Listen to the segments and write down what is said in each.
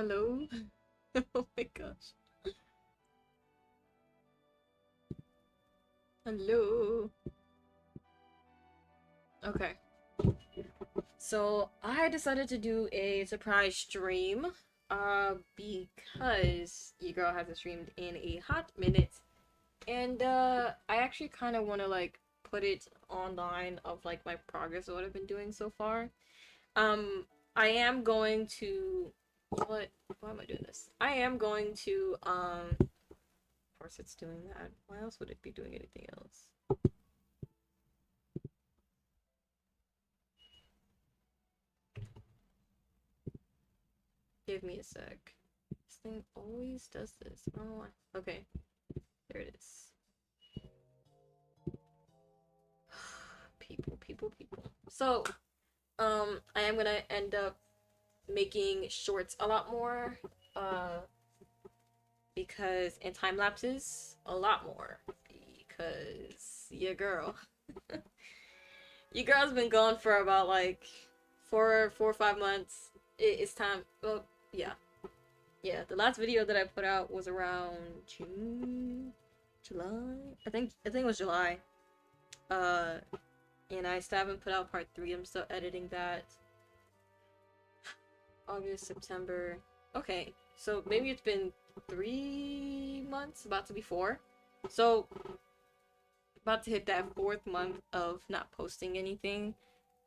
Hello? Oh my gosh. Hello? Okay. So, I decided to do a surprise stream, because your girl hasn't streamed in a hot minute. And, I actually kind of want to, like, put it online of, like, my progress of what I've been doing so far. I am going to... Why am I doing this? I am going to, of course it's doing that. Why else would it be doing anything else? Give me a sec. This thing always does this. I don't know why. Okay, there it is. People. So, I am gonna end up making shorts a lot more, because, and time lapses a lot more, because your girl, your girl's been gone for about like 4 or 5 months. It's time. Well, yeah, the last video that I put out was around June, July. I think it was July. Uh, and I still haven't put out part 3. I'm still editing that. August, September. Okay, so maybe it's been 3 months, about to be 4. So, about to hit that 4th month of not posting anything.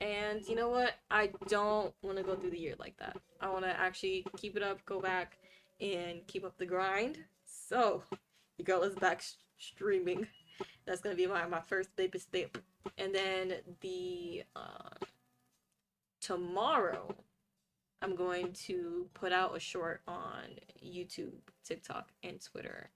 And you know what? I don't want to go through the year like that. I want to actually keep it up, go back, and keep up the grind. So, the girl is back streaming. That's gonna be my first big step. And then tomorrow, I'm going to put out a short on YouTube, TikTok, and Twitter.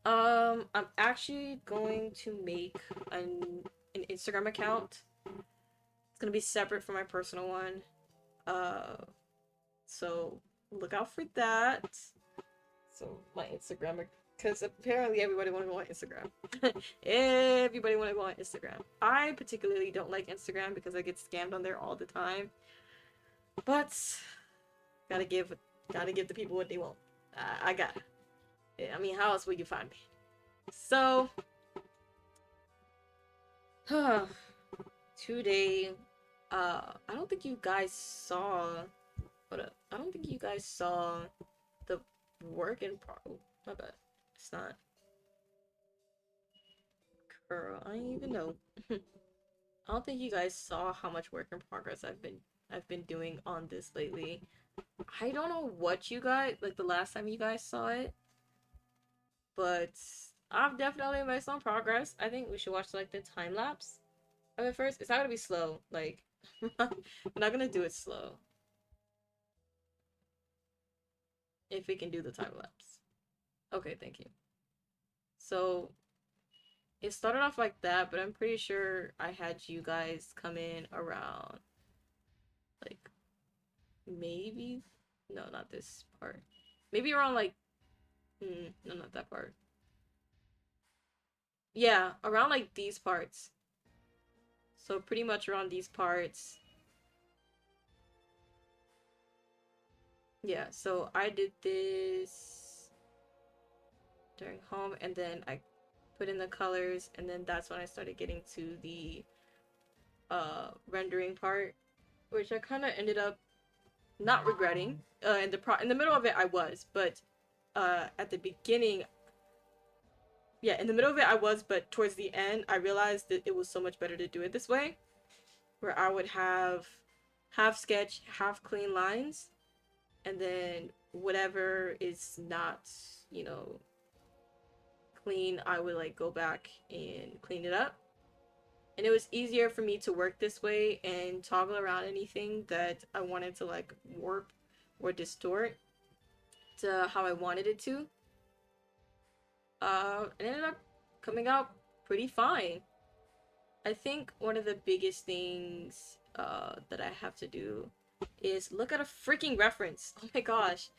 I'm actually going to make an Instagram account. It's gonna be separate from my personal one. So look out for that. So my Instagram, because apparently everybody want to go on Instagram. Everybody want to go on Instagram. I particularly don't like Instagram because I get scammed on there all the time. But gotta give the people what they want. I got. I mean, how else would you find me? So, today, I don't think you guys saw. Hold up. I don't think you guys saw the work in progress. My bad. It's not. Girl, I don't even know. I don't think you guys saw how much work in progress I've been doing on this lately. I don't know what you guys like the last time you guys saw it, but I've definitely made some progress. I think we should watch like the time lapse of it first. It's not gonna be slow. Like, we're not gonna do it slow. If we can do the time lapse. Okay, thank you. So it started off like that, but I'm pretty sure I had you guys come in around like maybe no, not this part. Maybe around like no, not that part. Yeah, around like these parts. So pretty much around these parts. Yeah, so I did this during home, and then I put in the colors, and then that's when I started getting to the rendering part, which I kind of ended up not regretting. In the middle of it I was, but at the beginning, yeah, in the middle of it I was, but towards the end I realized that it was so much better to do it this way, where I would have half sketch, half clean lines, and then whatever is not, you know, clean, I would like go back and clean it up. And it was easier for me to work this way and toggle around anything that I wanted to like warp or distort to how I wanted it to. It ended up coming out pretty fine. I think one of the biggest things that I have to do is look at a freaking reference. Oh my gosh.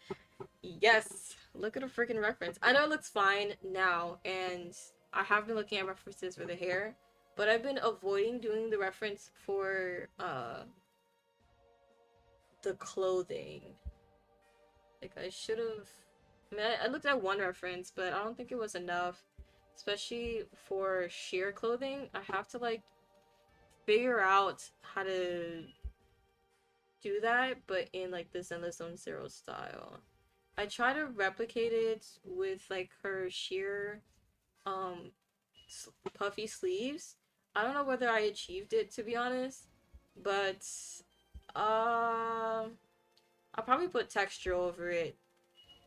Yes, look at a freaking reference. I know it looks fine now, and I have been looking at references for the hair, but I've been avoiding doing the reference for the clothing. Like, I should have... I mean, I looked at one reference, but I don't think it was enough. Especially for sheer clothing, I have to, like, figure out how to do that, but in, like, the Zenless Zone Zero style. I try to replicate it with, like, her sheer, um, puffy sleeves. I don't know whether I achieved it, to be honest, but, I'll probably put texture over it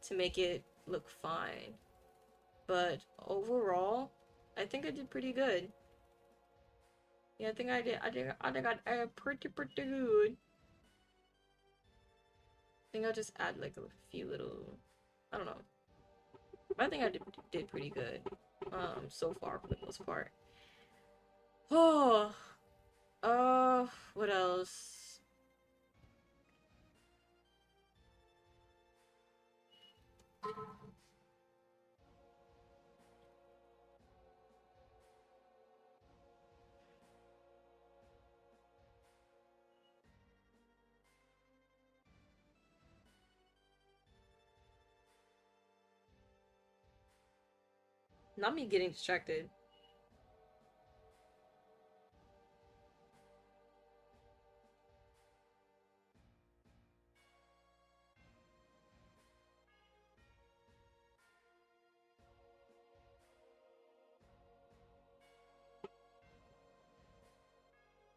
to make it look fine. But overall, I think I did pretty good. Yeah, I think I did. I think I did pretty good. I think I'll just add like a few little, I don't know. But I think I did pretty good. So far for the most part. Oh, what else? Not me getting distracted.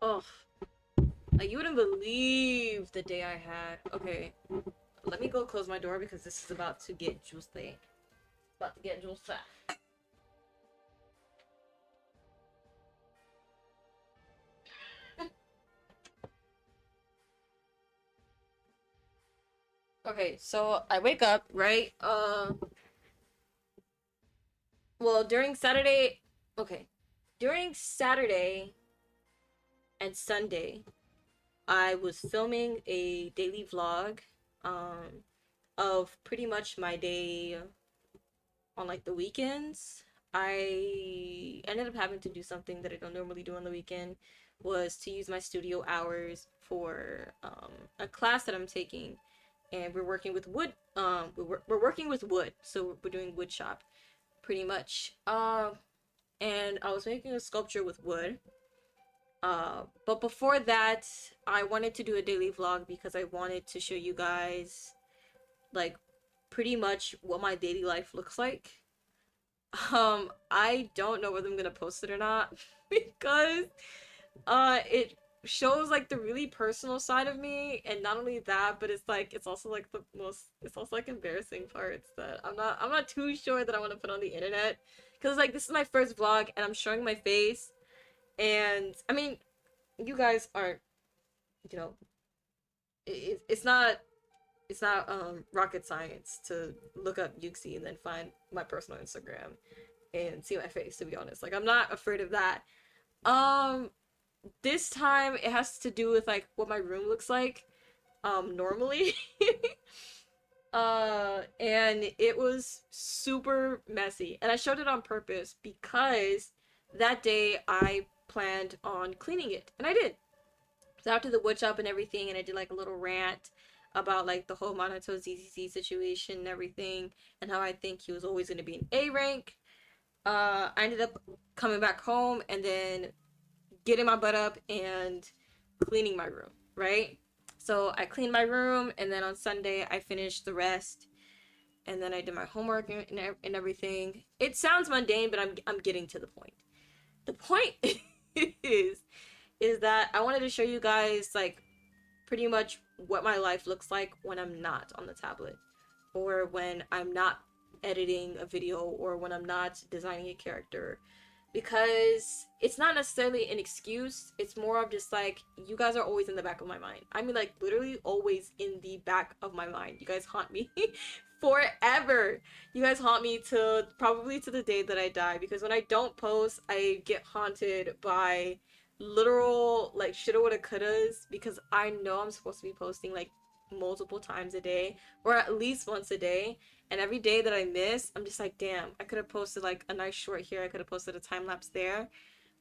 Oh, like you wouldn't believe the day I had. Okay, let me go close my door because this is about to get juicy. About to get juicy. Okay, so I wake up, right? Well, during Saturday, okay. During Saturday and Sunday, I was filming a daily vlog of pretty much my day on like the weekends. I ended up having to do something that I don't normally do on the weekend, was to use my studio hours for a class that I'm taking, and we're working with wood. We're working with wood, so we're doing wood shop pretty much. And I was making a sculpture with wood. But before that, I wanted to do a daily vlog because I wanted to show you guys like pretty much what my daily life looks like. I don't know whether I'm gonna post it or not because it shows like the really personal side of me, and not only that, but it's also like it's also like embarrassing parts that I'm not too sure that I want to put on the internet, because like this is my first vlog and I'm showing my face, and I mean, you guys aren't, you know, it's not rocket science to look up Yuxi and then find my personal Instagram and see my face, to be honest. Like, I'm not afraid of that. Um, this time it has to do with like what my room looks like normally. And it was super messy. And I showed it on purpose because that day I planned on cleaning it, and I did. So after the wood shop and everything, and I did like a little rant about like the whole Minato ZZZ situation and everything, and how I think he was always going to be an A rank. I ended up coming back home and then getting my butt up and cleaning my room, right? So I cleaned my room, and then on Sunday I finished the rest, and then I did my homework and everything. It sounds mundane, but I'm getting to the point. The point is is that I wanted to show you guys like pretty much what my life looks like when I'm not on the tablet, or when I'm not editing a video, or when I'm not designing a character, because it's not necessarily an excuse. It's more of just like, you guys are always in the back of my mind. I mean, like, literally always in the back of my mind. You guys haunt me forever. You guys haunt me to probably to the day that I die, because when I don't post, I get haunted by literal like shoulda woulda couldas, because I know I'm supposed to be posting like multiple times a day, or at least once a day, and every day that I miss, I'm just like, damn, I could have posted like a nice short here, I could have posted a time lapse there.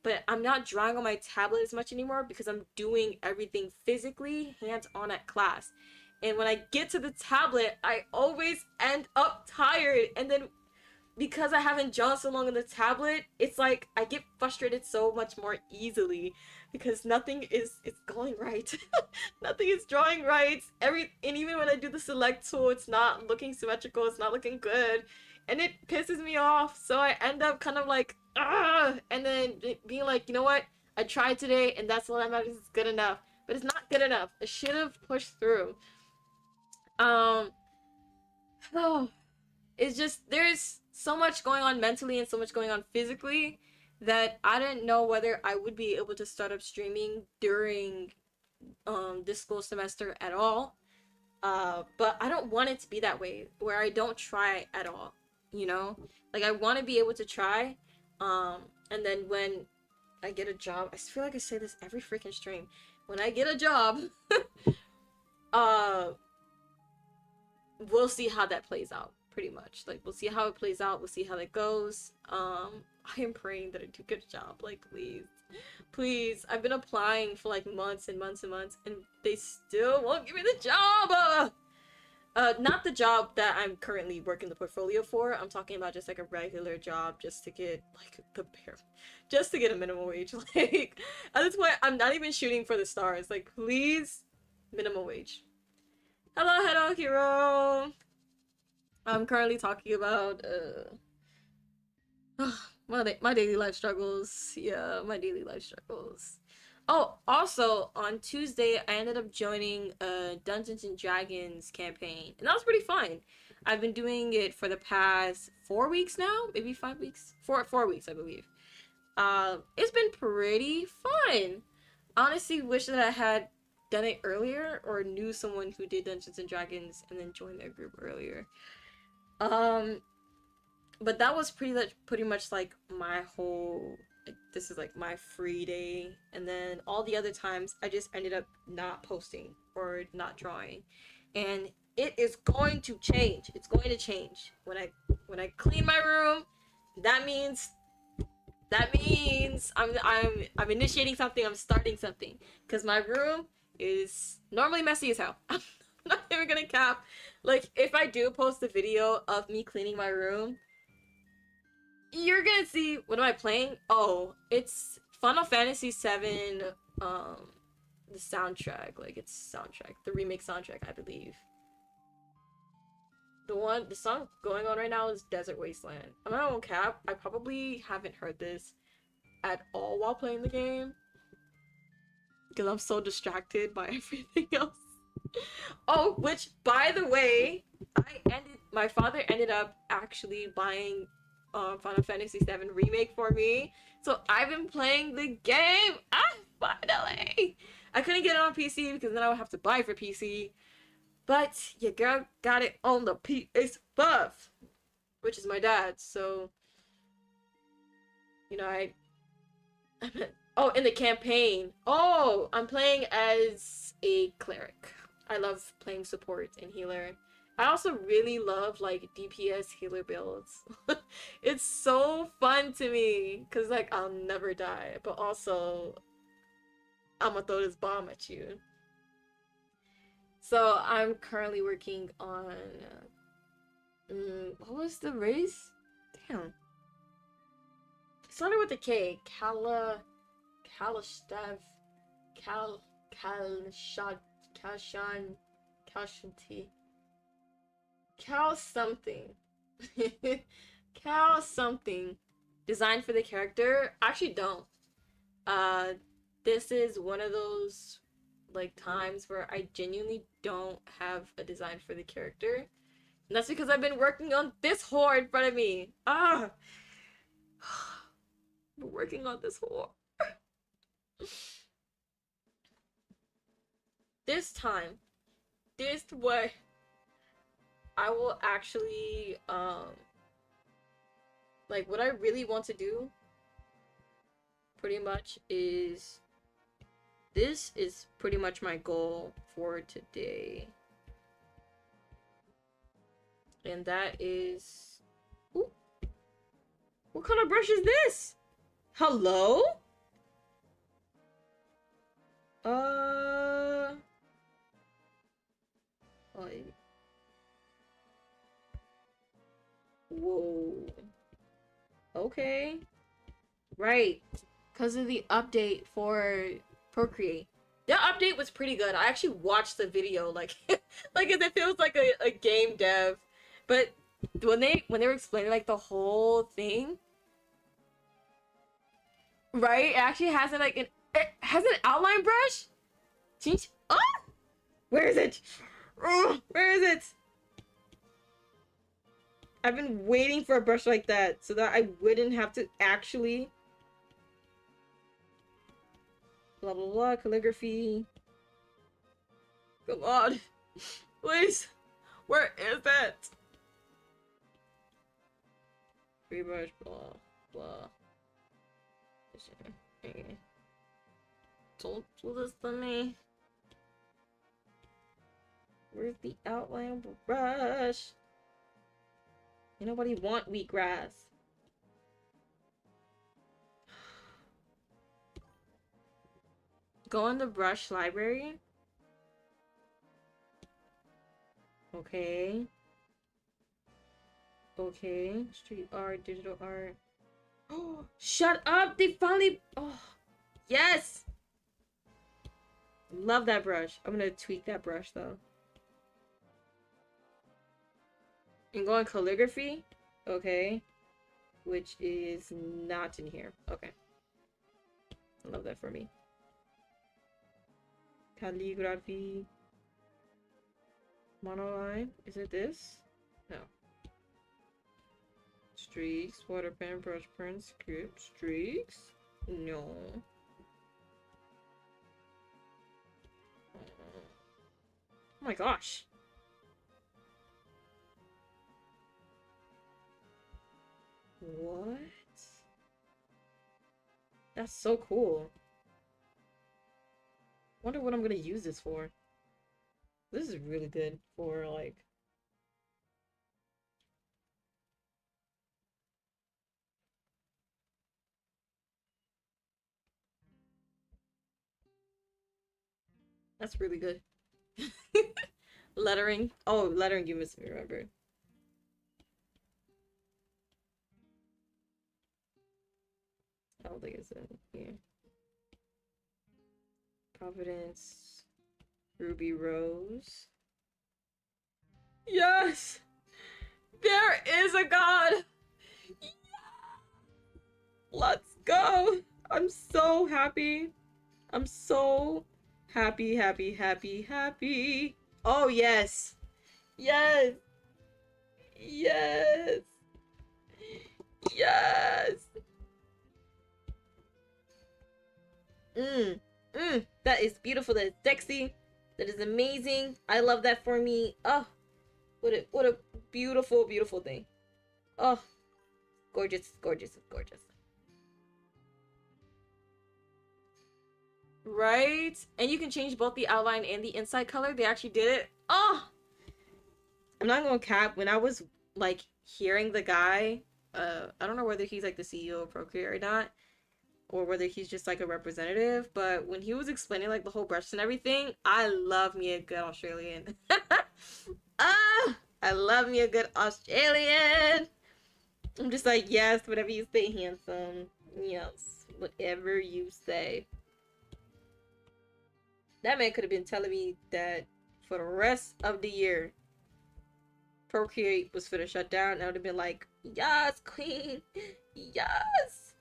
But I'm not drawing on my tablet as much anymore because I'm doing everything physically hands on at class. And when I get to the tablet, I always end up tired. And then because I haven't drawn so long on the tablet, it's like I get frustrated so much more easily because nothing is going right. Nothing is drawing right. And even when I do the select tool, it's not looking symmetrical, it's not looking good. And it pisses me off. So I end up kind of like, and then being like, you know what? I tried today and that's all that matters, is good enough. But it's not good enough. I should have pushed through. Oh, it's just there's so much going on mentally and so much going on physically that I didn't know whether I would be able to start up streaming during this school semester at all. But I don't want it to be that way where I don't try at all, you know? Like I want to be able to try and then when I get a job, I feel like I say this every freaking stream. When I get a job, uh we'll see how that plays out, pretty much. Like we'll see how it plays out, we'll see how that goes. I am praying that I do get a job, like please. I've been applying for like months and months and months and they still won't give me the job. Not the job that I'm currently working the portfolio for. I'm talking about just like a regular job just to get like just to get a minimum wage. Like at this point I'm not even shooting for the stars. Like please, minimum wage. Hello hero. I'm currently talking about my daily life struggles. Yeah, my daily life struggles. Oh, also on Tuesday I ended up joining a Dungeons and Dragons campaign, and that was pretty fun. I've been doing it for the past 4 weeks now, maybe 5 weeks, 4 weeks I believe. It's been pretty fun. Honestly, wish that I had done it earlier or knew someone who did Dungeons and Dragons and then joined their group earlier. But that was pretty much like my whole, like, this is like my free day, and then all the other times I just ended up not posting or not drawing. And it is going to change. It's going to change. When I clean my room, that means I'm initiating something, I'm starting something. Because my room is normally messy as hell. I'm not even gonna cap. Like, if I do post a video of me cleaning my room, you're gonna see, what am I playing? Oh, it's Final Fantasy VII, the soundtrack. Like, it's soundtrack. The remake soundtrack, I believe. The song going on right now is Desert Wasteland. I'm not gonna cap, I probably haven't heard this at all while playing the game. Because I'm so distracted by everything else. Oh, which, by the way, my father ended up actually buying Final Fantasy VII Remake for me. So I've been playing the game! Finally! I couldn't get it on PC because then I would have to buy it for PC. But your girl got it on the PS5, which is my dad's, so, you know, oh, in the campaign. Oh, I'm playing as a cleric. I love playing support and healer. I also really love, like, DPS healer builds. It's so fun to me, because, like, I'll never die, but also, I'm gonna throw this bomb at you. So, I'm currently working on, what was the race? Damn. It started with a K. Kalashtav. Kalshan. Kalshanti. Cal something. Cal something. Design for the character? Actually don't. This is one of those, like, times where I genuinely don't have a design for the character. And that's because I've been working on this whore in front of me. I've been working on this whore. This time, this way, I will actually, like, what I really want to do, pretty much, is, this is pretty much my goal for today. And that is, ooh, what kind of brush is this? Hello? Like, whoa. Okay. Right. Because of the update for Procreate. That update was pretty good. I actually watched the video, like, like it feels like a game dev. But when they were explaining like the whole thing, right? It actually has like it has an outline brush. Change. Oh, where is it? Oh, where is it? I've been waiting for a brush like that so that I wouldn't have to actually blah blah blah calligraphy. Come on, please. Where is it? Free brush, blah blah. Okay. Don't do this to me. Where's the outline brush? Ain't nobody want wheatgrass. Go in the brush library. Okay. Okay. Street art, digital art. Oh, shut up! They finally. Oh, yes! Love that brush. I'm gonna tweak that brush though. And go on calligraphy. Okay. Which is not in here. Okay. Love that for me. Calligraphy. Monoline. Is it this? No. Streaks. Water pen. Brush pen. Script. Streaks. No. Oh my gosh. What? That's so cool. Wonder what I'm gonna use this for. This is really good for like that's really good. Lettering. Oh, lettering you must remember. I don't think it's in here. Providence. Ruby Rose. Yes! There is a god! Yeah! Let's go! I'm so happy. I'm so happy, happy, happy, happy. Oh, yes. Yes. Yes. Yes. That is beautiful. That is sexy. That is amazing. I love that for me. Oh, what a beautiful, beautiful thing. Oh, gorgeous, gorgeous, gorgeous. Right? And you can change both the outline and the inside color. They actually did it. Oh! I'm not gonna cap. When I was, like, hearing the guy, I don't know whether he's, like, the CEO of Procreate or not, or whether he's just, like, a representative, but when he was explaining, like, the whole brush and everything, I love me a good Australian. Ah! I love me a good Australian! I'm just like, yes, whatever you say, handsome. Yes, whatever you say. That man could have been telling me that for the rest of the year, Procreate was finna shut down, and I would have been like, yes, queen, yes.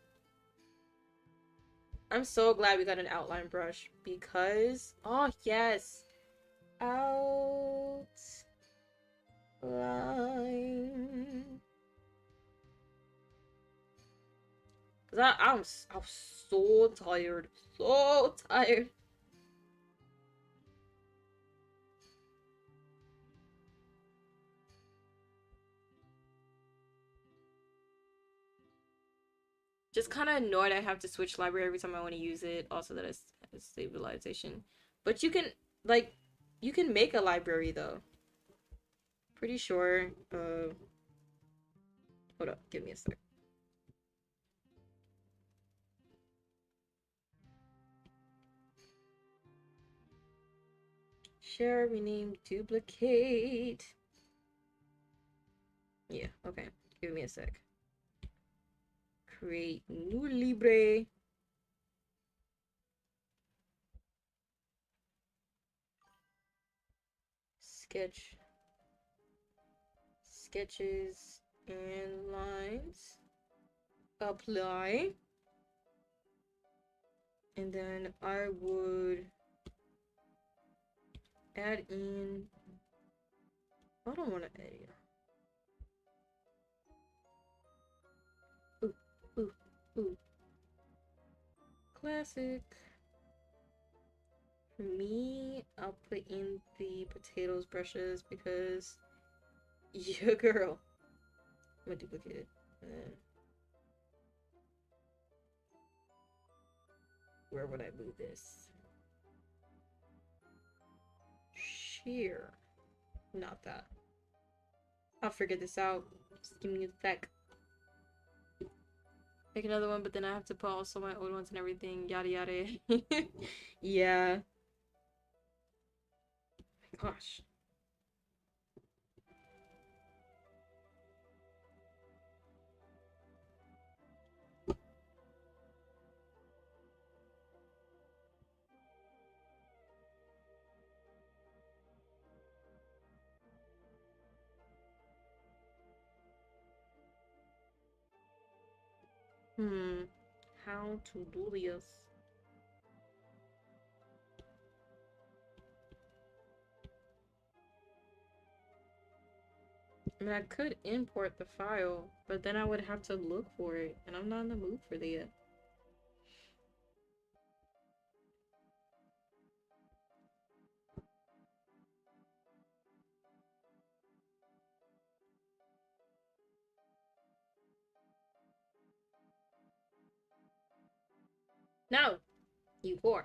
I'm so glad we got an outline brush because, oh yes, outline. Cause I'm so tired, so tired. Just kind of annoyed I have to switch library every time I want to use it. Also that it's stabilization. But you can, like, you can make a library though. Pretty sure. Hold up, give me a sec. share, rename, duplicate. Yeah, okay. Give me a sec. Create new libre. Sketch. Sketches and lines. Apply. And then I would add in. I don't want to add in. Ooh, ooh, ooh. Classic. For me, I'll put in the potatoes brushes because yeah, girl. I'm gonna duplicate it. And then where would I move this? Sheer. Not that. I'll figure this out. Just give me a sec. Make another one, but then I have to put also my old ones and everything. Yada yada. Yeah. Gosh. How to do this? I mean, I could import the file, but then I would have to look for it, and I'm not in the mood for that yet. No! You whore.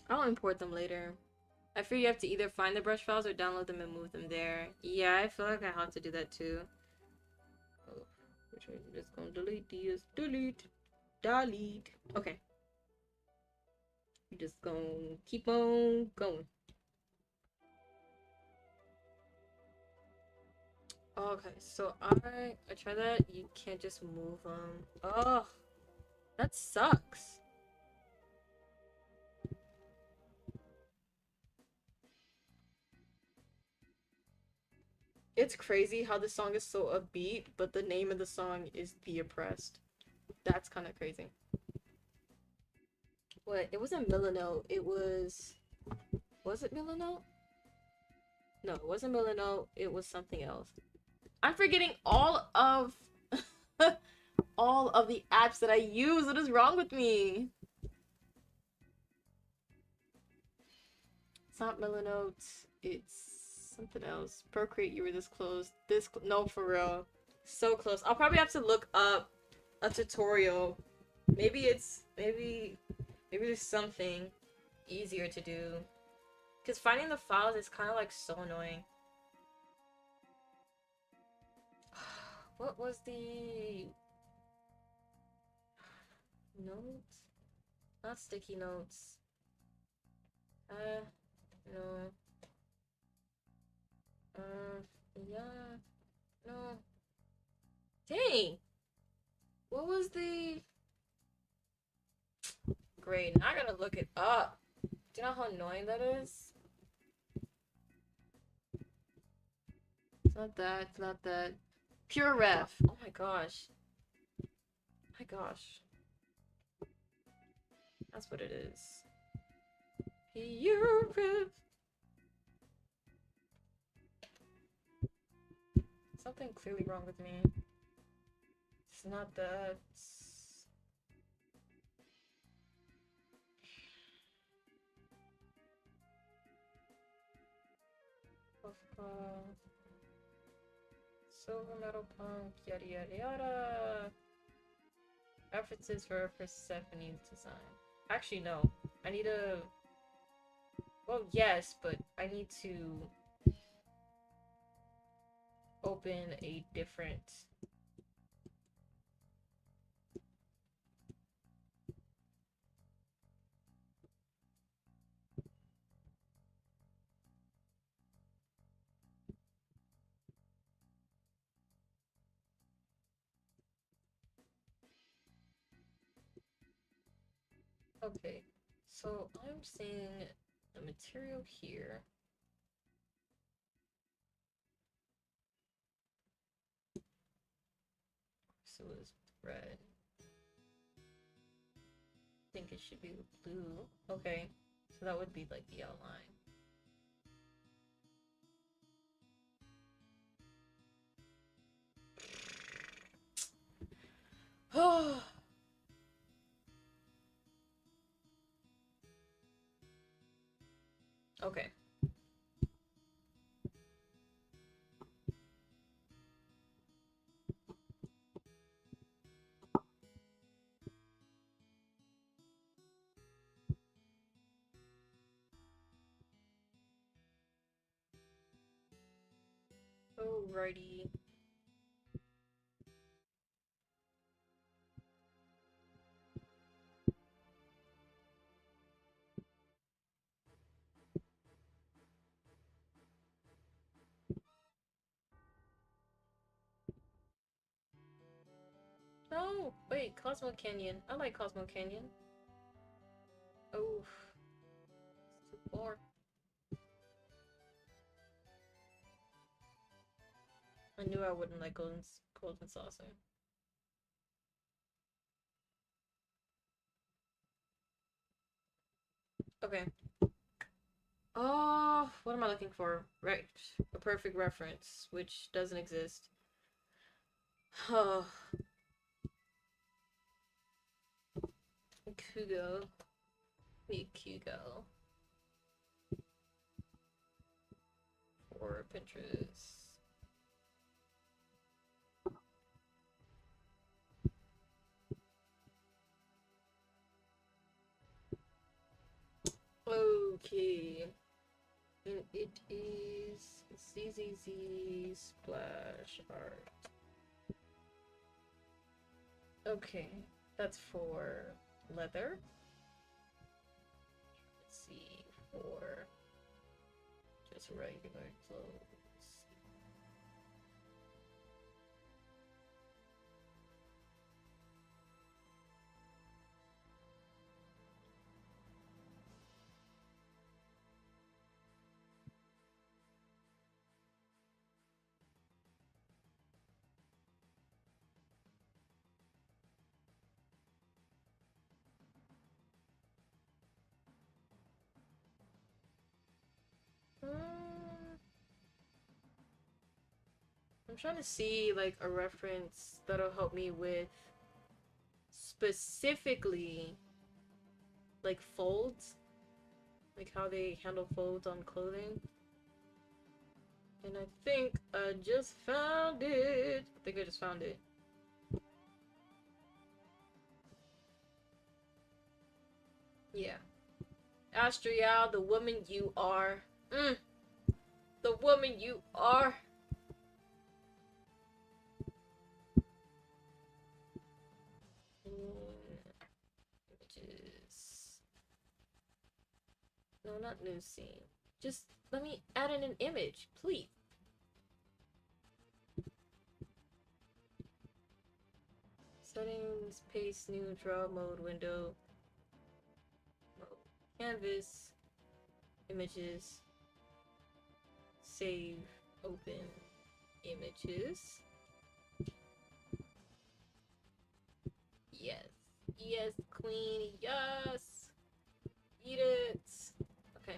I'll import them later. I figure you have to either find the brush files or download them and move them there. Yeah, I feel like I have to do that too. Oh, which one? Just gonna delete these. Delete. Delete. Okay. You just gonna keep on going. Okay, so I try that. You can't just move them. Oh, that sucks. It's crazy how the song is so upbeat, but the name of the song is The Oppressed. That's kind of crazy. What? It wasn't Milano. It was. Was it Milano? No, it wasn't Milano. It was something else. I'm forgetting all of all of the apps that I use. What is wrong with me? It's not Milanote. It's something else. Procreate, you were this close. No, for real. So close. I'll probably have to look up a tutorial. Maybe there's something easier to do. Because finding the files is kind of like so annoying. What was the notes? Not sticky notes. No. Yeah. No. Dang! What was the... Great, now I gotta look it up. Do you know how annoying that is? It's not that, it's not that. Pure ref. Oh my gosh. My gosh. That's what it is. Pure ref. Something clearly wrong with me. It's not that. Silver metal punk, yada yada yada. References for Persephone's design. Actually, no. I need a... Well, yes, but I need to open a different... Okay, so I'm seeing the material here. So it's red. I think it should be blue. Okay, so that would be like the outline. Oh. Okay. Alrighty. Oh, wait, Cosmo Canyon. I like Cosmo Canyon. Oh, it's too far. I knew I wouldn't like golden saucer. Okay. Oh, what am I looking for? Right, a perfect reference, which doesn't exist. Oh. Kugo. Be Kugo. For Pinterest. Okay. And it is ZZZ splash art. Okay, that's for leather. Let's see, for just regular clothes. I'm trying to see like a reference that'll help me with specifically like folds, like how they handle folds on clothing. And I think I just found it. I think I just found it. Yeah. Astrial, the woman you are. The woman you are. Images. No, not new scene. Just let me add in an image, please. Settings, paste, new draw mode window. Canvas. Images. Save. Open. Images. Yes. Yes, queen. Yes. Eat it. Okay.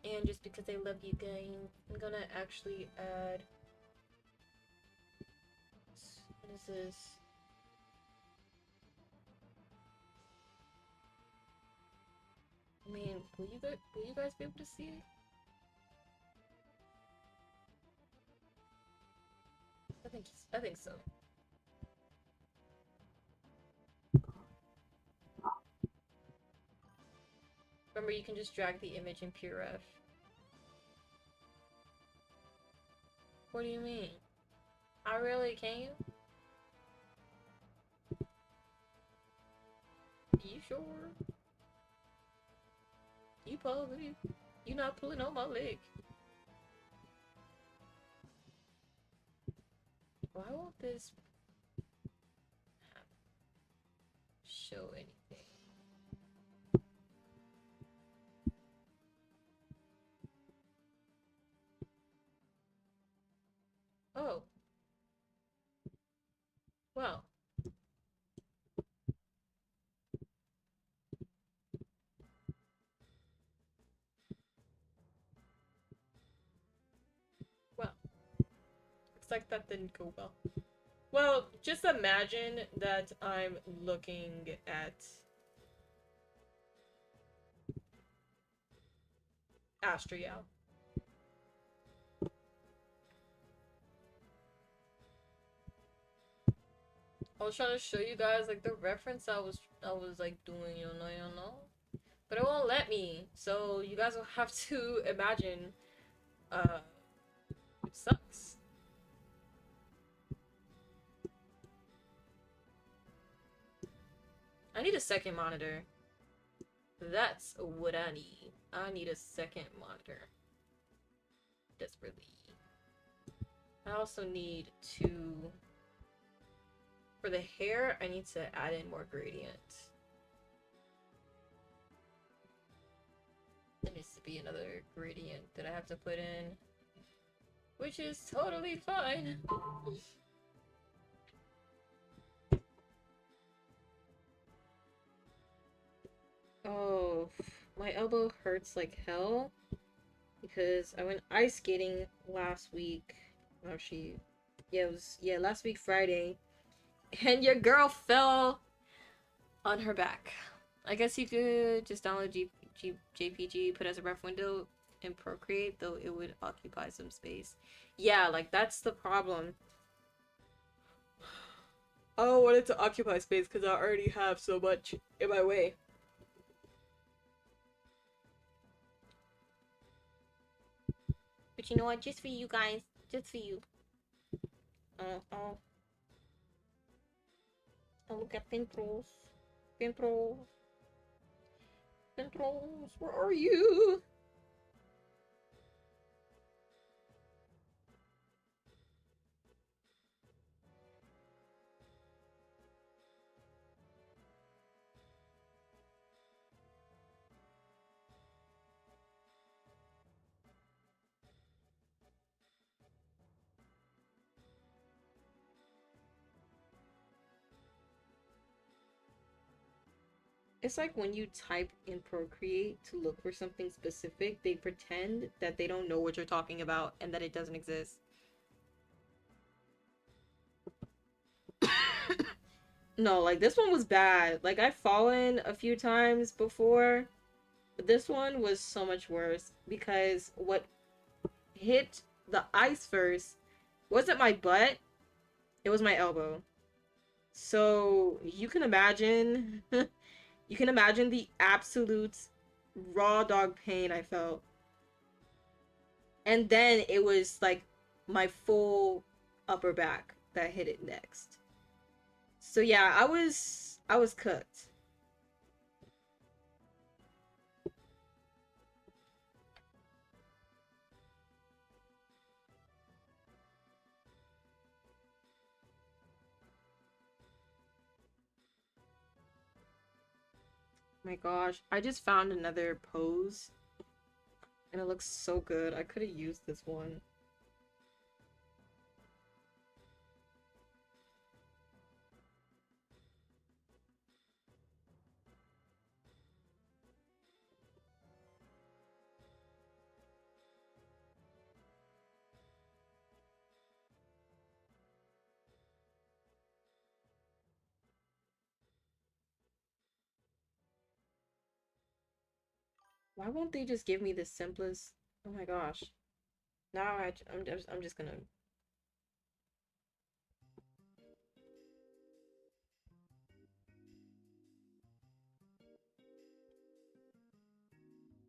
And just because I love you guys, I'm gonna actually add... What is this? I mean, will you guys be able to see it? I think so. Remember, you can just drag the image in PureRef. What do you mean? I really can you? You sure? You positive? You not pulling on my leg? Why won't this show anything? Oh. Well. Well. Looks like that didn't go well. Well, just imagine that I'm looking at Astriel. I was trying to show you guys like the reference I was like doing, you know. But it won't let me. So you guys will have to imagine it sucks. I need a second monitor. That's what I need. I need a second monitor. Desperately. I also need to... For the hair, I need to add in more gradient. There needs to be another gradient that I have to put in. Which is totally fine. Oh, my elbow hurts like hell. Because I went ice skating last week. Oh, yeah, last week Friday. And your girl fell on her back. I guess you could just download JPG, put as a ref window, and Procreate, though it would occupy some space. Yeah, like, that's the problem. I don't want it to occupy space because I already have so much in my way. But you know what? Just for you guys. Just for you. Oh, look at Pintrolls. Pintrolls. Pintrolls, where are you? It's like when you type in Procreate to look for something specific, they pretend that they don't know what you're talking about and that it doesn't exist. No, like this one was bad. Like I've fallen a few times before, but this one was so much worse because what hit the ice first wasn't my butt, it was my elbow. So you can imagine you can imagine the absolute raw dog pain I felt. And then it was like my full upper back that hit it next. So yeah, I was cooked. My gosh, I just found another pose and it looks so good. I could have used this one. Why won't they just give me the simplest? Oh my gosh. Now I'm just gonna.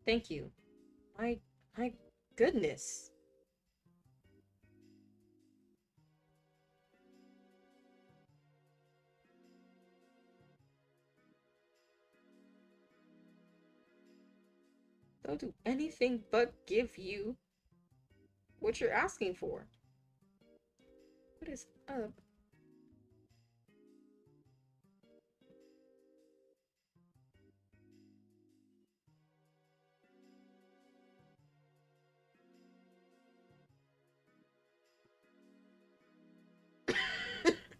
Thank you. My my goodness. Don't do anything but give you what you're asking for. What is up?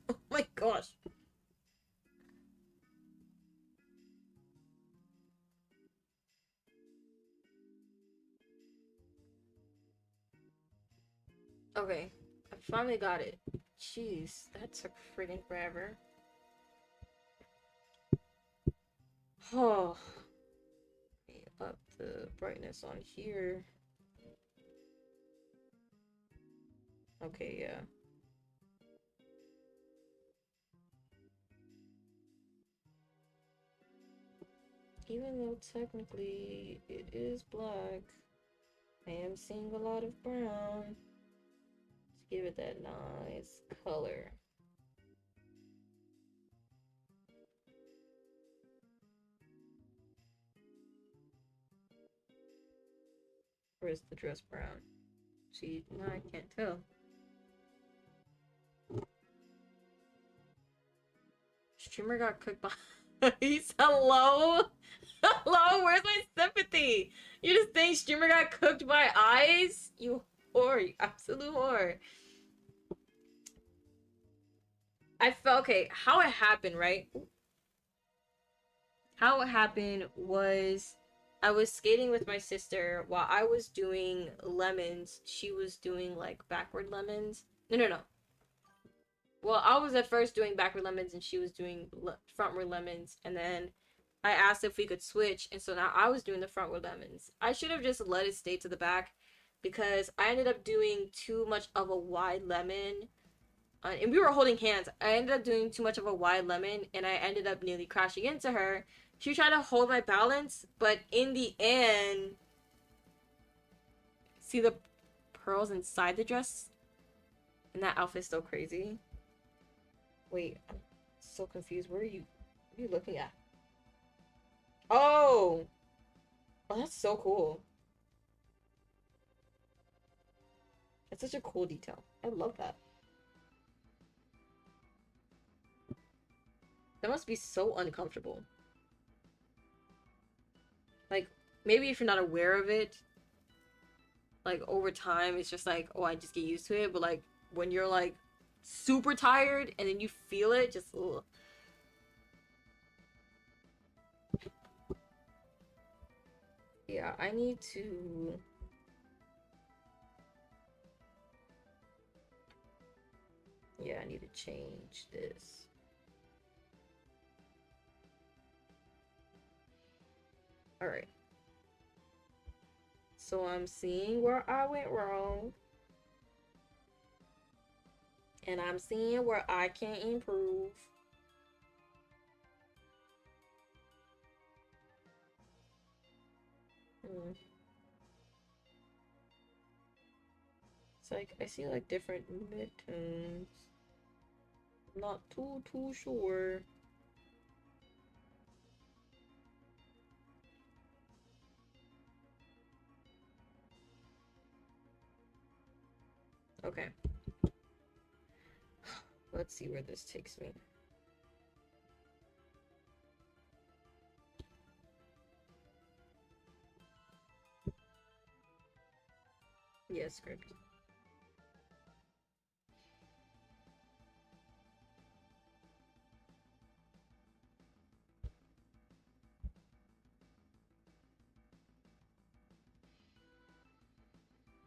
Oh my gosh. Okay, I finally got it. Jeez, that took freaking forever. Oh, let me up the brightness on here. Okay, yeah. Even though technically it is black, I am seeing a lot of brown. Let's give it that nice color. Where's the dress brown? See, now I can't tell. Streamer got cooked by. He's hello? Hello? Where's my sympathy? You just think streamer got cooked by eyes? You whore. You absolute whore. I felt okay. How it happened, right? How it happened was I was skating with my sister while I was doing lemons. She was doing like backward lemons. No, no, no. Well, I was at first doing backward lemons and she was doing frontward lemons. And then I asked if we could switch. And so now I was doing the frontward lemons. I should have just let it stay to the back because I ended up doing too much of a wide lemon. And we were holding hands. I ended up doing too much of a wide lemon and I ended up nearly crashing into her. She tried to hold my balance, but in the end, see the pearls inside the dress? And that outfit's so crazy. Wait, I'm so confused. What are you looking at? Oh! Oh, that's so cool. That's such a cool detail. I love that. That must be so uncomfortable. Like, maybe if you're not aware of it, like, over time, it's just like, oh, I just get used to it. But, like, when you're, like, super tired and then you feel it, just, ugh. Yeah, I need to... Yeah, I need to change this. Alright. So I'm seeing where I went wrong. And I'm seeing where I can improve. It's like, I see like different midtones. I'm not too sure. Okay. Let's see where this takes me. Yeah, script.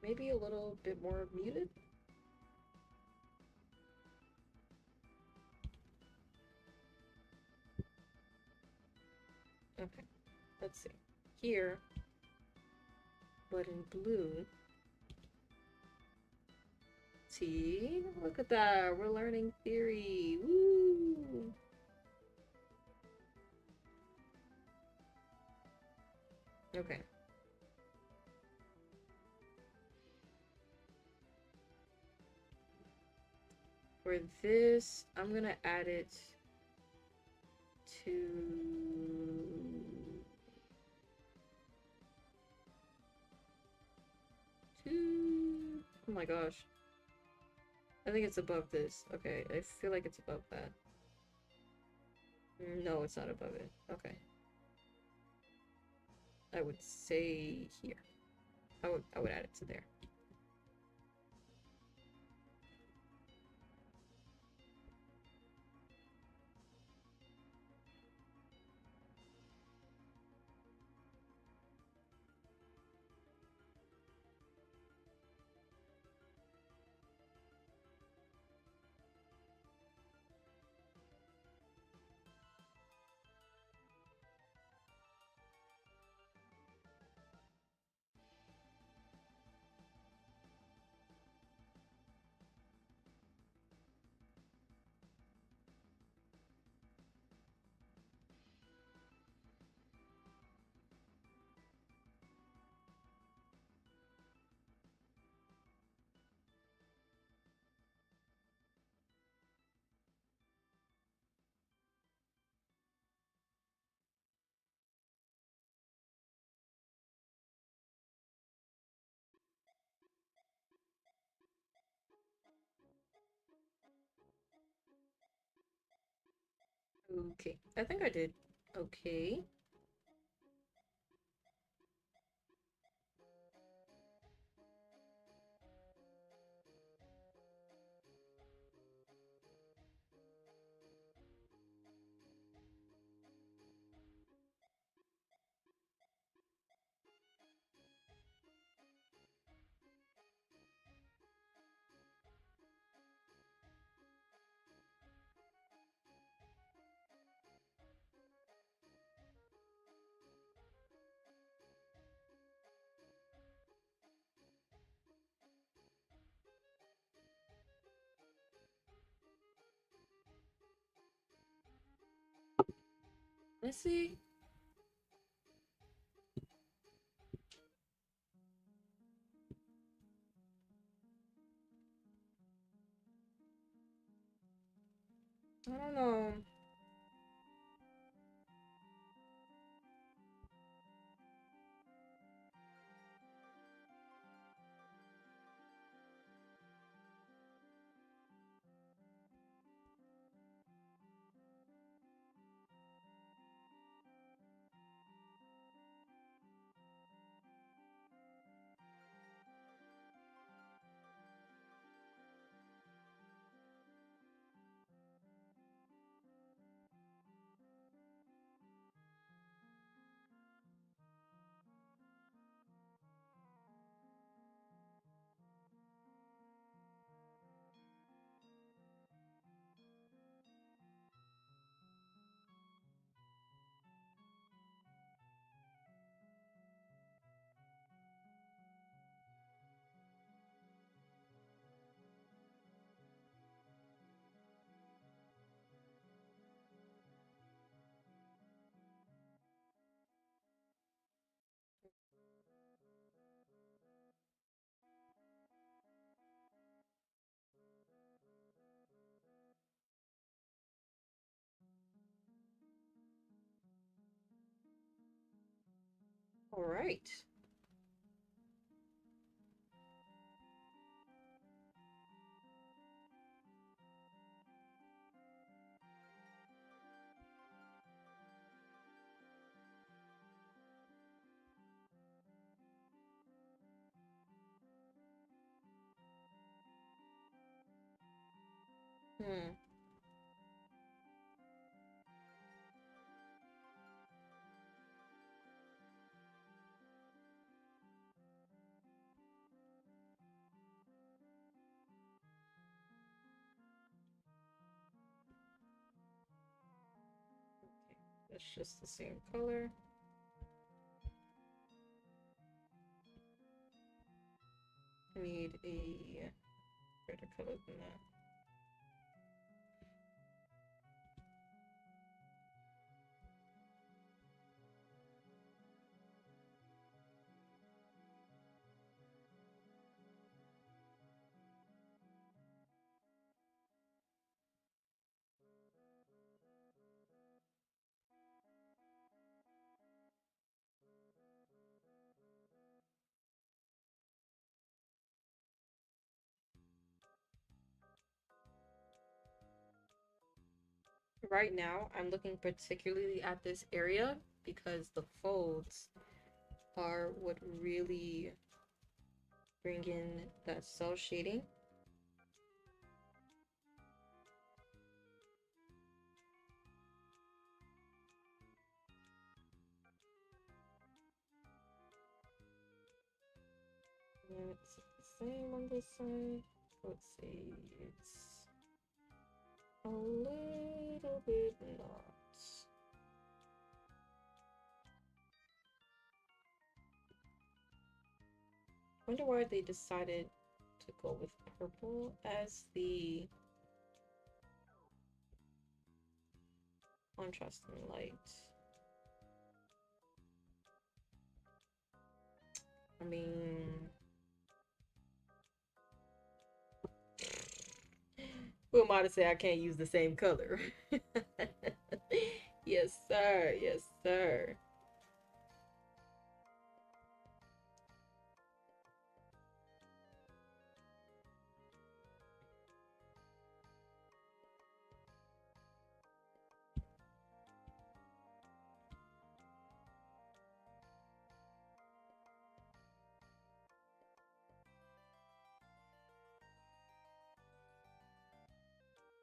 Maybe a little bit more muted? Okay, let's see. Here, but in blue. See? Look at that. We're learning theory. Woo! Okay. For this, I'm gonna add it to... Oh my gosh. I think it's above this. Okay, I feel like it's above that. No, it's not above it. Okay. I would say here. I would add it to there. Okay, I think I did. Okay. Let's see. I don't know. All right. Hmm. That's just the same color. need a brighter color than that. Right now, I'm looking particularly at this area because the folds are what really bring in that cell shading. It's the same on this side. Let's see, it's a little bit not. Wonder why they decided to go with purple as the contrasting light. I mean, who am I to say I can't use the same color? Yes, sir. Yes, sir.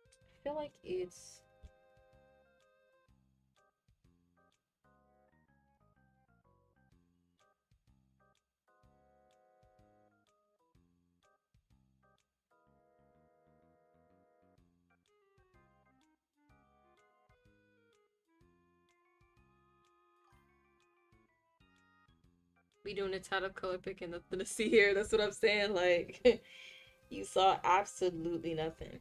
I feel like it's we doing a ton of color picking, nothing to see here. That's what I'm saying. Like, you saw absolutely nothing.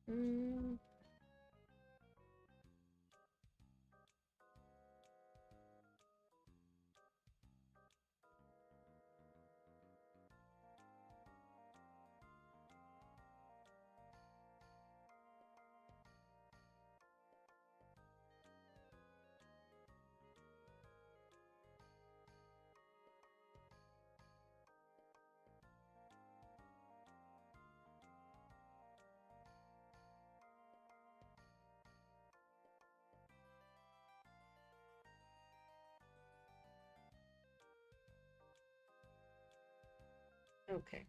Mm. Okay.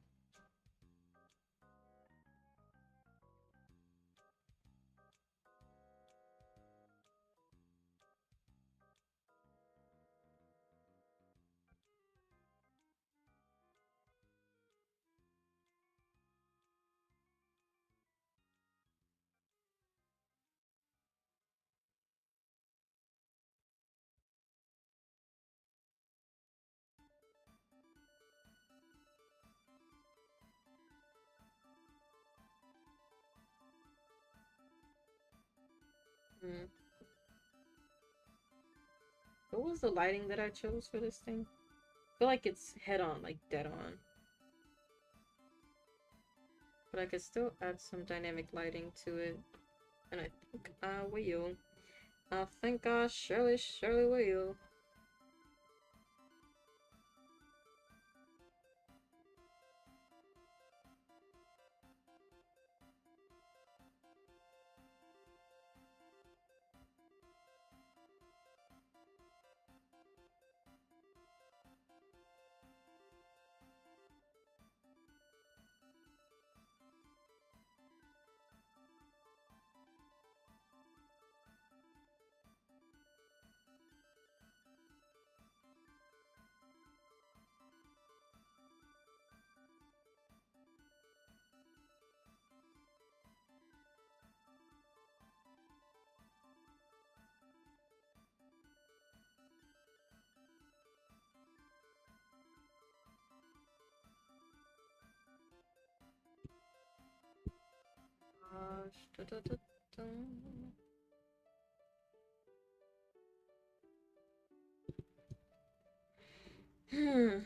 Mm. What was the lighting that I chose for this thing? I feel like it's head on, like dead on. But I could still add some dynamic lighting to it. And I think I will. I think I surely will. gosh. Da, da, da, da. Hmm.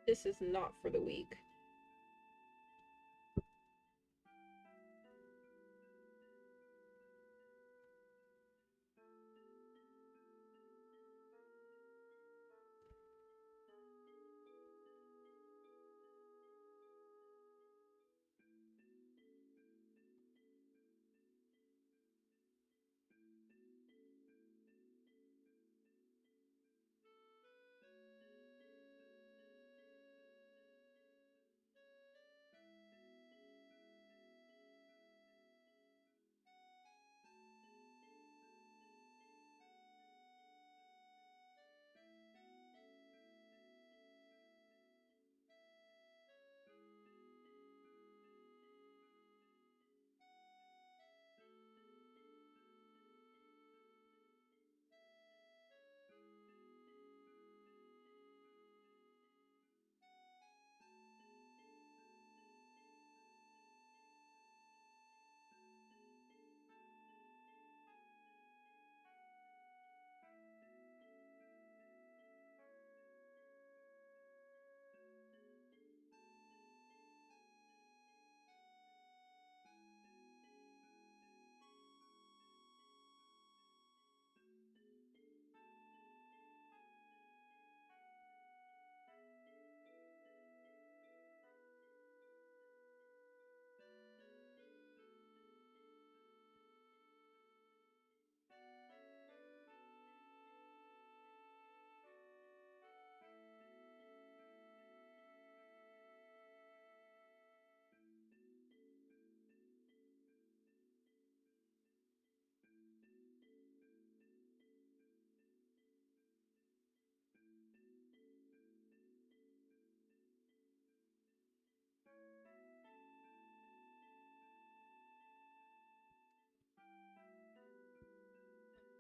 This is not for the weak.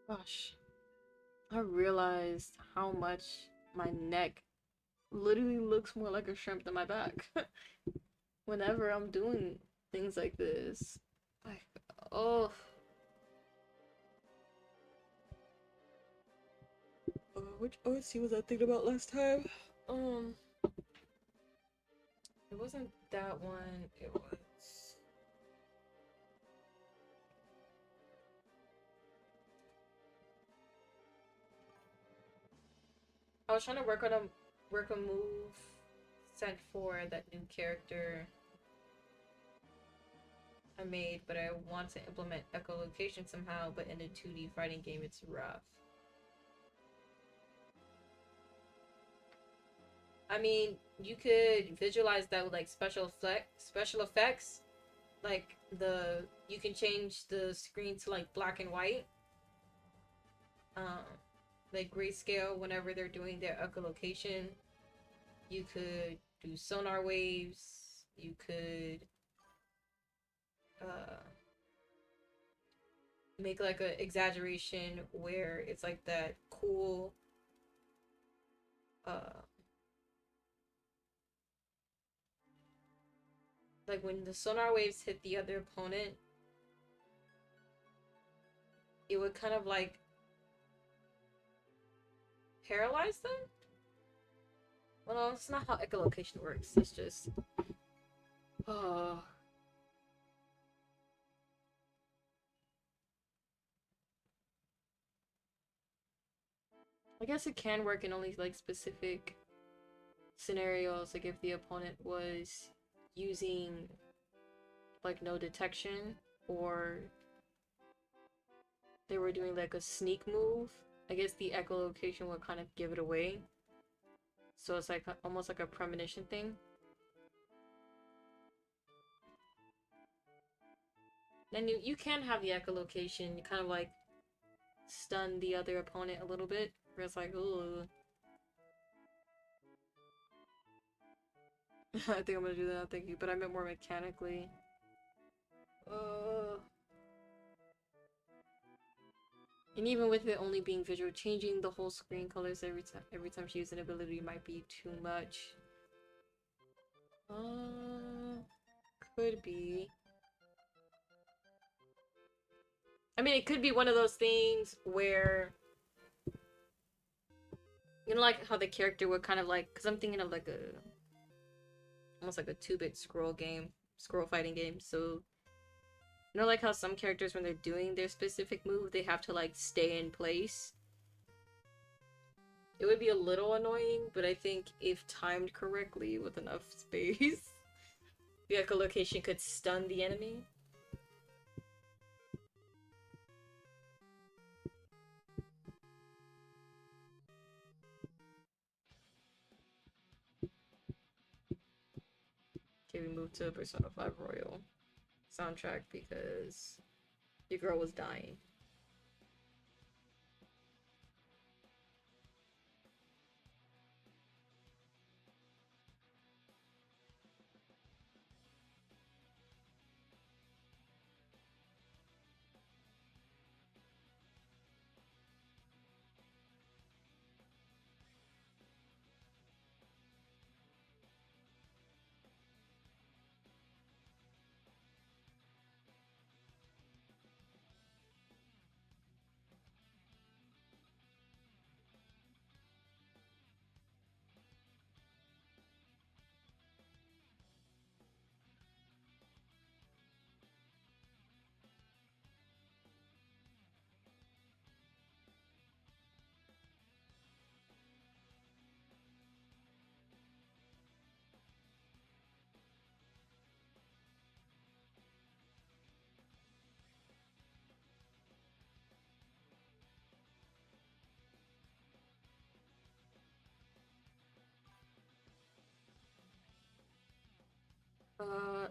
Gosh, I realized how much my neck literally looks more like a shrimp than my back. Whenever I'm doing things like this. Like, oh. Which OC was I thinking about last time? It wasn't that one. It was. I was trying to work a move sent for that new character I made, but I want to implement echolocation somehow, but in a 2D fighting game it's rough. I mean, you could visualize that with like special effects. Like you can change the screen to like black and white. Um like grayscale whenever they're doing their echolocation. You could do sonar waves. You could make like a exaggeration where it's like that cool uh like when the sonar waves hit the other opponent, it would kind of like paralyze them. Well, no, it's not how echolocation works. It's just oh. I guess it can work in only like specific scenarios, like if the opponent was using like no detection, or they were doing like a sneak move. I guess the echolocation would kind of give it away. So it's like almost like a premonition thing. Then you can have the echolocation kind of like stun the other opponent a little bit, where it's like, ooh. I think I'm gonna do that, thank you, but I meant more mechanically. And even with it only being visual, changing the whole screen colors every time she uses an ability might be too much. Could be. I mean, it could be one of those things where, you know, like how the character would kind of like, because I'm thinking of like almost like a 2-bit scroll fighting game. So, you know, like how some characters, when they're doing their specific move, they have to like stay in place. It would be a little annoying, but I think if timed correctly with enough space, the echolocation could stun the enemy. Okay, we moved to Persona 5 Royal soundtrack because your girl was dying.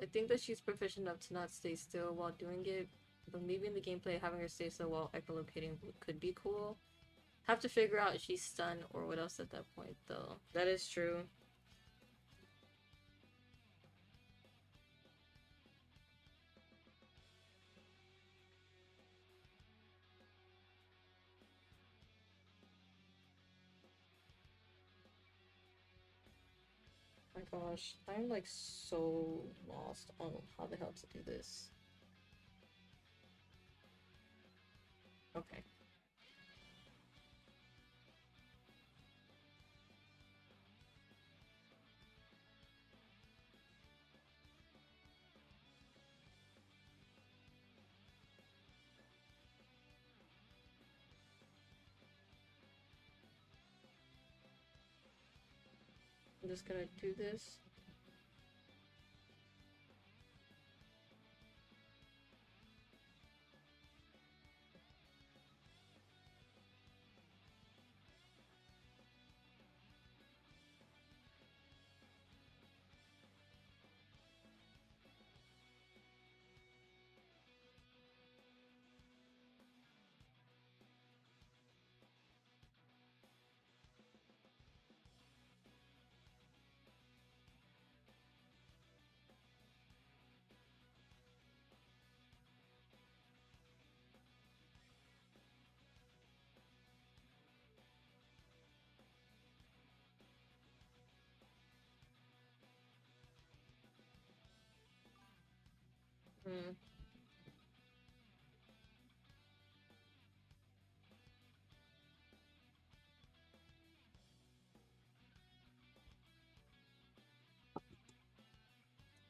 I think that she's proficient enough to not stay still while doing it, but maybe in the gameplay having her stay still while echolocating could be cool. Have to figure out if she's stunned or what else at that point, though. That is true. My gosh, I'm like so lost on how the hell to do this. Okay. I'm just gonna do this. Hmm.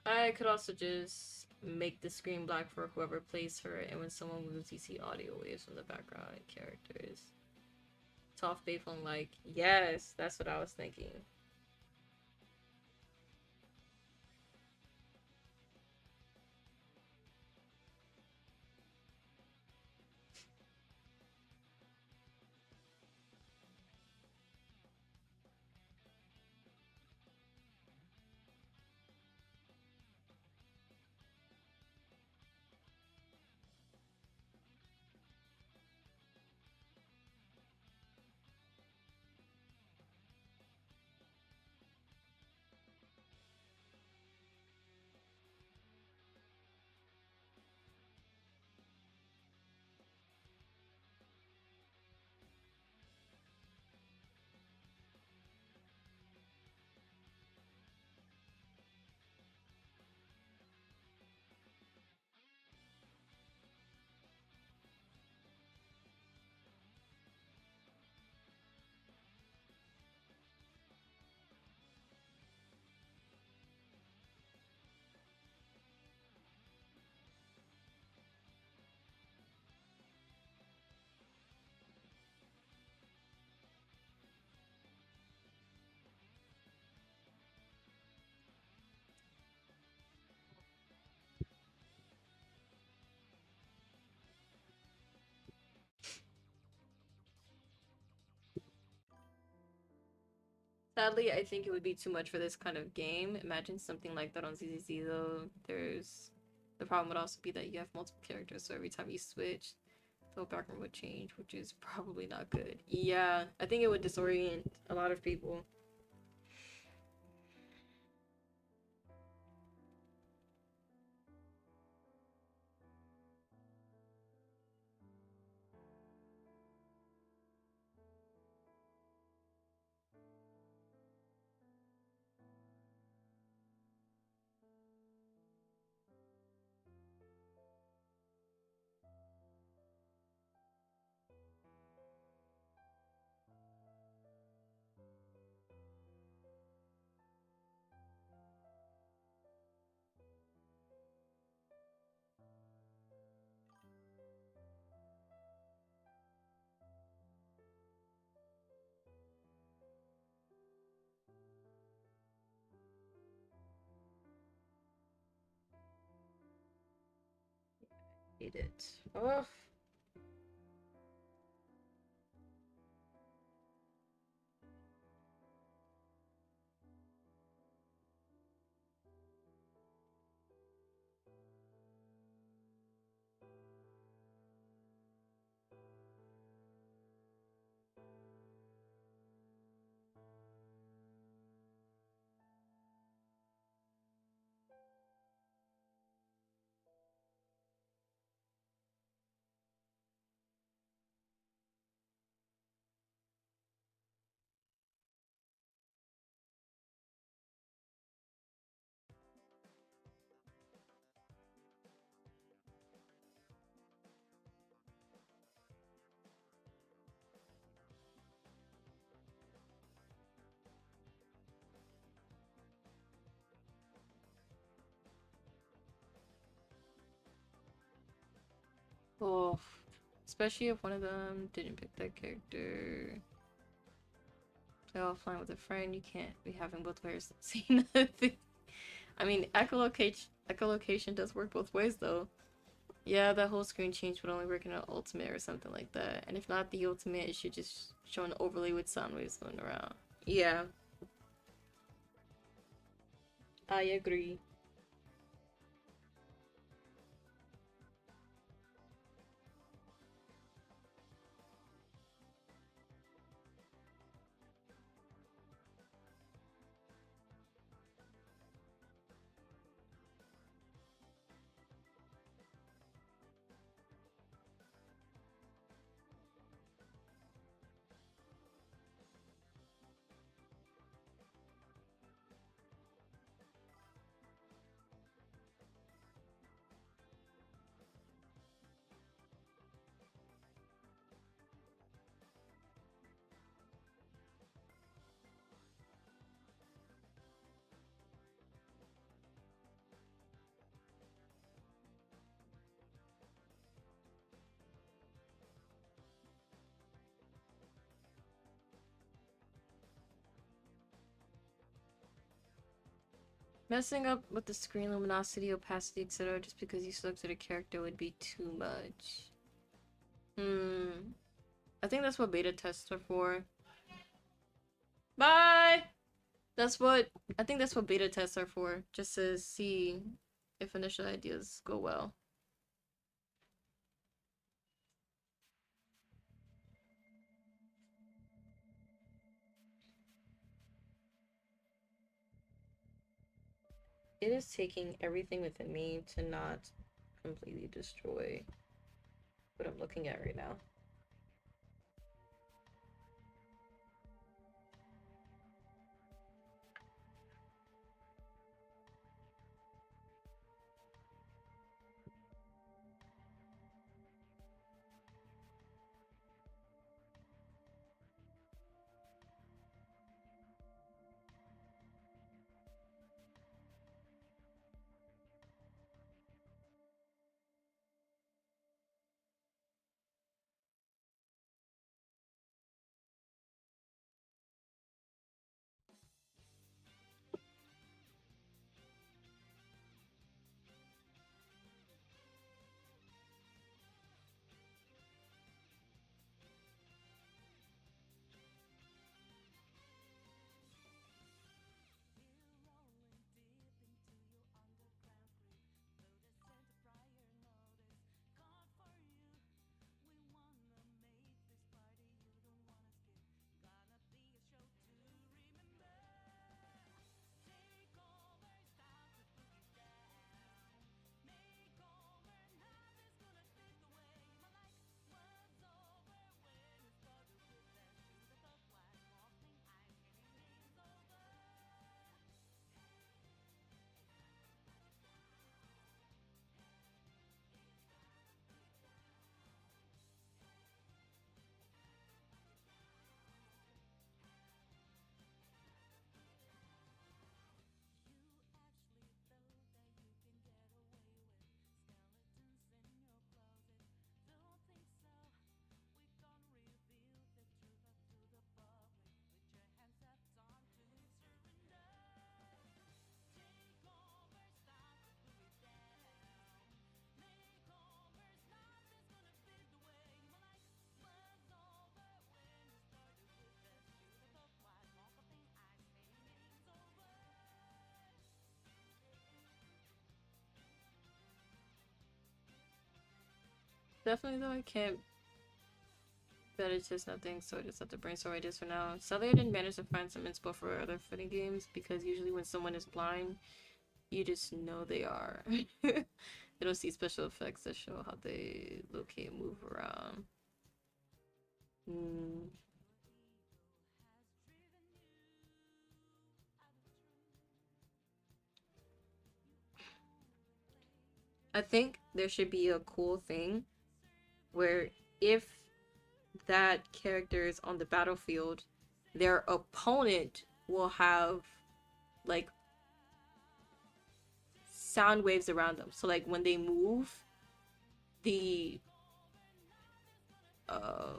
I could also just make the screen black for whoever plays her, and when someone moves, you see audio waves from the background and characters. Soft Bayflung, like, yes, that's what I was thinking. Sadly, I think it would be too much for this kind of game. Imagine something like that on ZZZ though. There's the problem would also be that you have multiple characters, so every time you switch, the background would change, which is probably not good. Yeah, I think it would disorient a lot of people. Hate it. Oh. Oh, especially if one of them didn't pick that character. Play offline with a friend, you can't be having both players see nothing. I mean, echolocation does work both ways though. Yeah, that whole screen change would only work in an ultimate or something like that. And if not the ultimate, it should just show an overlay with sound waves going around. Yeah. I agree. Messing up with the screen luminosity, opacity, etc. just because you selected a character would be too much. I think that's what beta tests are for. Bye! I think that's what beta tests are for. Just to see if initial ideas go well. It is taking everything within me to not completely destroy what I'm looking at right now. Definitely though, I can't better test nothing, so I just have to brainstorm ideas for now. Sadly, I didn't manage to find some inspo for other fighting games because usually when someone is blind, you just know they are. You don't see special effects that show how they locate and move around. I think there should be a cool thing where if that character is on the battlefield, their opponent will have like sound waves around them. So like when they move, the I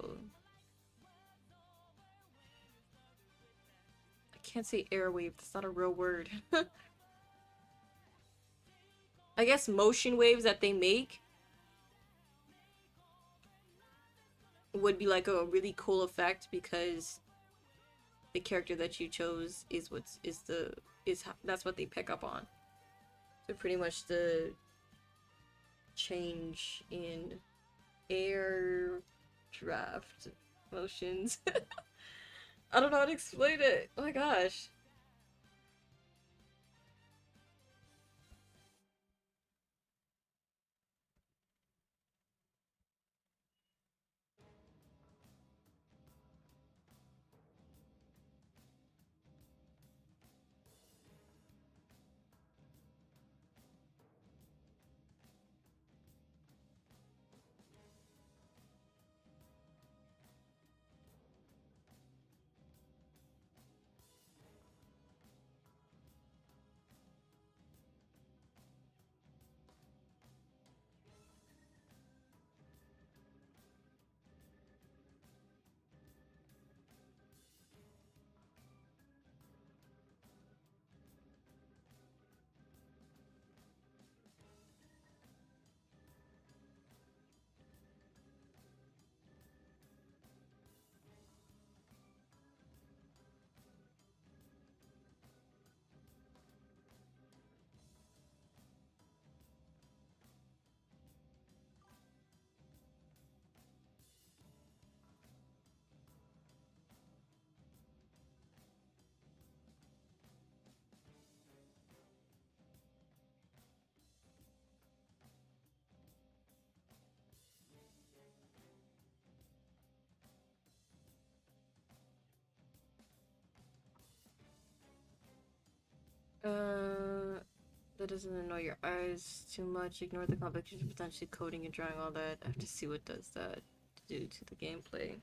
can't say airwave. That's not a real word. I guess motion waves that they make would be like a really cool effect because the character that you chose is that's what they pick up on. So pretty much the change in air draft motions. I don't know how to explain it. Oh my gosh. That doesn't annoy your eyes too much. Ignore the complications, potentially coding and drawing all that. I have to see what does that do to the gameplay.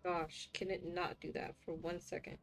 Gosh, can it not do that for 1 second?